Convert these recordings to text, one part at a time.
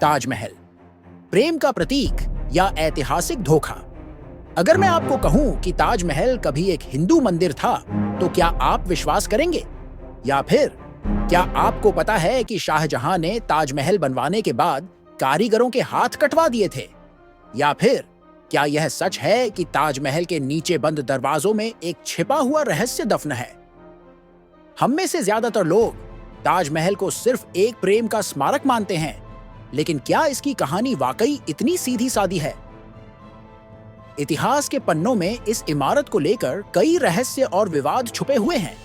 ताजमहल, प्रेम का प्रतीक या ऐतिहासिक धोखा? अगर मैं आपको कहूं कि ताजमहल कभी एक हिंदू मंदिर था, तो क्या आप विश्वास करेंगे? या फिर क्या आपको पता है कि शाहजहां ने ताजमहल बनवाने के बाद कारीगरों के हाथ कटवा दिए थे? या फिर क्या यह सच है कि ताजमहल के नीचे बंद दरवाजों में एक छिपा हुआ रहस्य दफन है? हम में से ज्यादातर लोग ताजमहल को सिर्फ एक प्रेम का स्मारक मानते हैं, लेकिन क्या इसकी कहानी वाकई इतनी सीधी सादी है? इतिहास के पन्नों में इस इमारत को लेकर कई रहस्य और विवाद छुपे हुए हैं।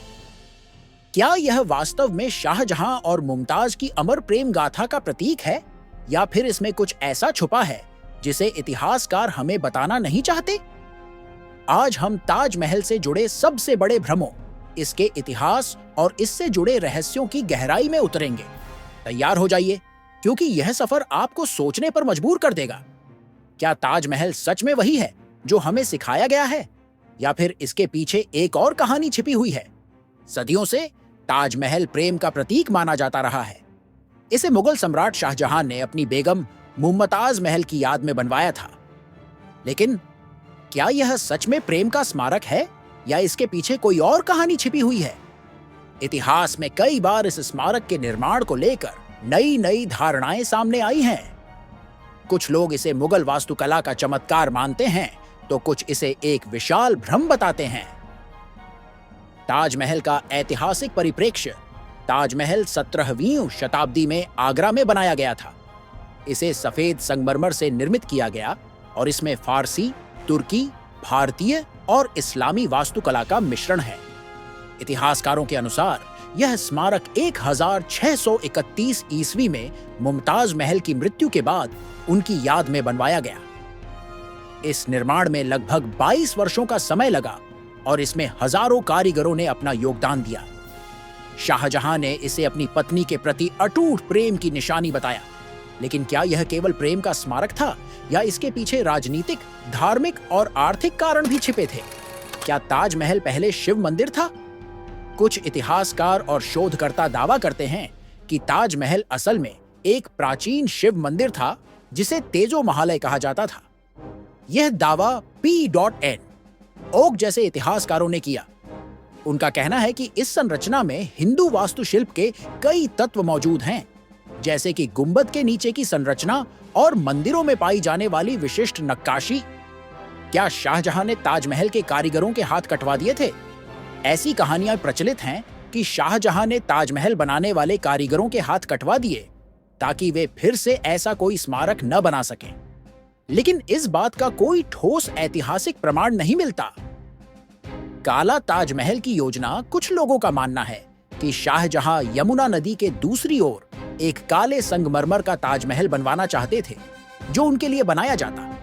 क्या यह वास्तव में शाहजहां और मुमताज की अमर प्रेम गाथा का प्रतीक है, या फिर इसमें कुछ ऐसा छुपा है जिसे इतिहासकार हमें बताना नहीं चाहते? आज हम ताजमहल से जुड़े सबसे बड़े भ्रमों, इसके इतिहास और इससे जुड़े रहस्यों की गहराई में उतरेंगे। तैयार हो जाइए, क्योंकि यह सफर आपको सोचने पर मजबूर कर देगा। क्या ताजमहल सच में वही है जो हमें सिखाया गया है, या फिर इसके पीछे एक और कहानी छिपी हुई है? सदियों से ताजमहल प्रेम का प्रतीक माना जाता रहा है। इसे मुगल सम्राट शाहजहां ने अपनी बेगम मुमताज महल की याद में बनवाया था। लेकिन क्या यह सच में प्रेम का स्मारक है, या इसके पीछे कोई और कहानी छिपी हुई है? इतिहास में कई बार इस स्मारक के निर्माण को लेकर नई नई धारणाएं सामने आई हैं। कुछ लोग इसे मुगल वास्तुकला का चमत्कार मानते हैं, तो कुछ इसे एक विशाल भ्रम बताते हैं। ताजमहल का ऐतिहासिक परिप्रेक्ष्य। ताजमहल 17वीं शताब्दी में आगरा में बनाया गया था। इसे सफेद संगमरमर से निर्मित किया गया और इसमें फारसी, तुर्की, भारतीय और इस्लामी वास्तुकला का मिश्रण है। इतिहासकारों के अनुसार यह स्मारक 1631 ईस्वी में मुमताज महल की मृत्यु के बाद उनकी याद में बनवाया गया। इस निर्माण में लगभग 22 वर्षों का समय लगा और इसमें हजारों कारीगरों ने अपना योगदान दिया। शाहजहां ने इसे अपनी पत्नी के प्रति अटूट प्रेम की निशानी बताया। लेकिन क्या यह केवल प्रेम का स्मारक था, या इसके पीछे राजनीतिक, धार्मिक और आर्थिक कारण भी छिपे थे? क्या ताजमहल पहले शिव मंदिर था? कुछ इतिहासकार और शोधकर्ता दावा करते हैं कि ताजमहल असल में एक प्राचीन शिव मंदिर था, जिसे तेजो महालय कहा जाता था। यह दावा P.N. ओक जैसे इतिहासकारों ने किया। उनका कहना है कि इस संरचना में हिंदू वास्तुशिल्प के कई तत्व मौजूद हैं, जैसे कि गुंबद के नीचे की संरचना और मंदिरों में पाई जाने वाली विशिष्ट नक्काशी। क्या शाहजहां ने ताजमहल के कारीगरों के हाथ कटवा दिए थे? ऐसी कहानियां प्रचलित हैं कि शाहजहां ने ताजमहल बनाने वाले कारीगरों के हाथ कटवा दिए ताकि वे फिर से ऐसा कोई स्मारक न बना सकें। लेकिन इस बात का कोई ठोस ऐतिहासिक प्रमाण नहीं मिलता। काला ताजमहल की योजना, कुछ लोगों का मानना है कि शाहजहां यमुना नदी के दूसरी ओर एक काले संगमरमर का ताजमहल बनवाना चाहते थे, जो उनके लिए बनाया जाता।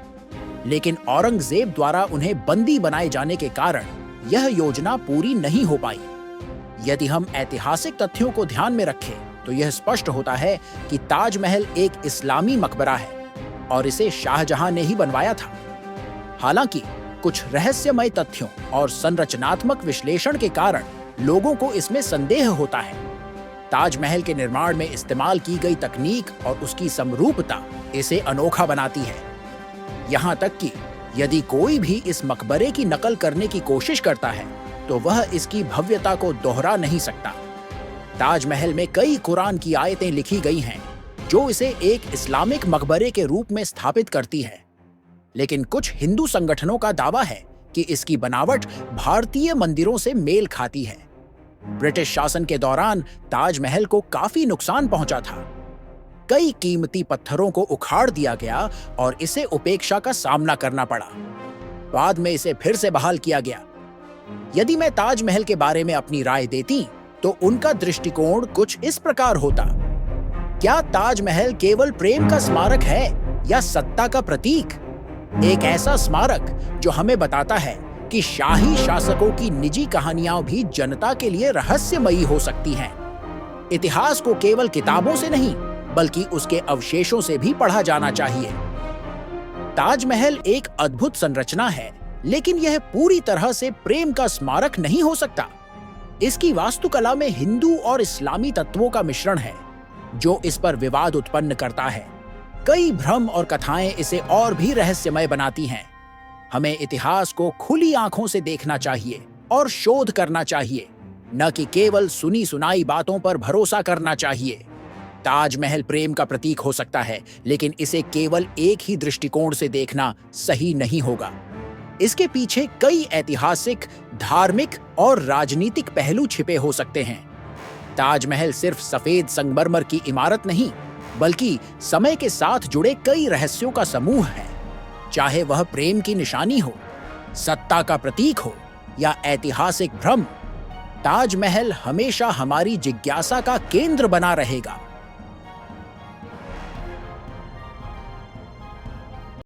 लेकिन औरंगजेब द्वारा उन्हें बंदी बनाए जाने के कारण यह योजना पूरी नहीं हो पाई। यदि हम ऐतिहासिक तथ्यों को ध्यान में रखें, तो यह स्पष्ट होता है कि ताजमहल एक इस्लामी मकबरा है और इसे शाहजहां ने ही बनवाया था। हालांकि कुछ रहस्यमय तथ्यों और संरचनात्मक विश्लेषण के कारण लोगों को इसमें संदेह होता है। ताजमहल के निर्माण में इस्तेमाल की गई तकनीक और उसकी समरूपता इसे अनोखा बनाती है। यहाँ तक कि यदि कोई भी इस मकबरे की नकल करने की कोशिश करता है, तो वह इसकी भव्यता को दोहरा नहीं सकता। ताजमहल में कई कुरान की आयतें लिखी गई हैं, जो इसे एक इस्लामिक मकबरे के रूप में स्थापित करती है। लेकिन कुछ हिंदू संगठनों का दावा है कि इसकी बनावट भारतीय मंदिरों से मेल खाती है। ब्रिटिश शासन के दौरान ताजमहल को काफी नुकसान पहुंचा था। कई कीमती पत्थरों को उखाड़ दिया गया और इसे उपेक्षा का सामना करना पड़ा। बाद में इसे फिर से बहाल किया गया। यदि मैं ताजमहल के बारे में अपनी राय देती, तो उनका दृष्टिकोण कुछ इस प्रकार होता। क्या ताजमहल केवल प्रेम का स्मारक है, या सत्ता का प्रतीक? एक ऐसा स्मारक जो हमें बताता है कि शाही शासकों की निजी कहानियां भी जनता के लिए रहस्यमयी हो सकती हैं। इतिहास को केवल किताबों से नहीं, बल्कि उसके अवशेषों से भी पढ़ा जाना चाहिए। ताजमहल एक अद्भुत संरचना है, लेकिन यह पूरी तरह से प्रेम का स्मारक नहीं हो सकता। इसकी वास्तुकला में हिंदू और इस्लामी तत्वों का मिश्रण है, जो इस पर विवाद उत्पन्न करता है। कई भ्रम और कथाएं इसे और भी रहस्यमय बनाती हैं। हमें इतिहास को खुली आंखों से देखना चाहिए और शोध करना चाहिए, न कि केवल सुनी सुनाई बातों पर भरोसा करना चाहिए। ताजमहल प्रेम का प्रतीक हो सकता है, लेकिन इसे केवल एक ही दृष्टिकोण से देखना सही नहीं होगा। इसके पीछे कई ऐतिहासिक, धार्मिक और राजनीतिक पहलू छिपे हो सकते हैं। ताजमहल सिर्फ सफेद संगमरमर की इमारत नहीं, बल्कि समय के साथ जुड़े कई रहस्यों का समूह है। चाहे वह प्रेम की निशानी हो, सत्ता का प्रतीक हो या ऐतिहासिक भ्रम, ताजमहल हमेशा हमारी जिज्ञासा का केंद्र बना रहेगा।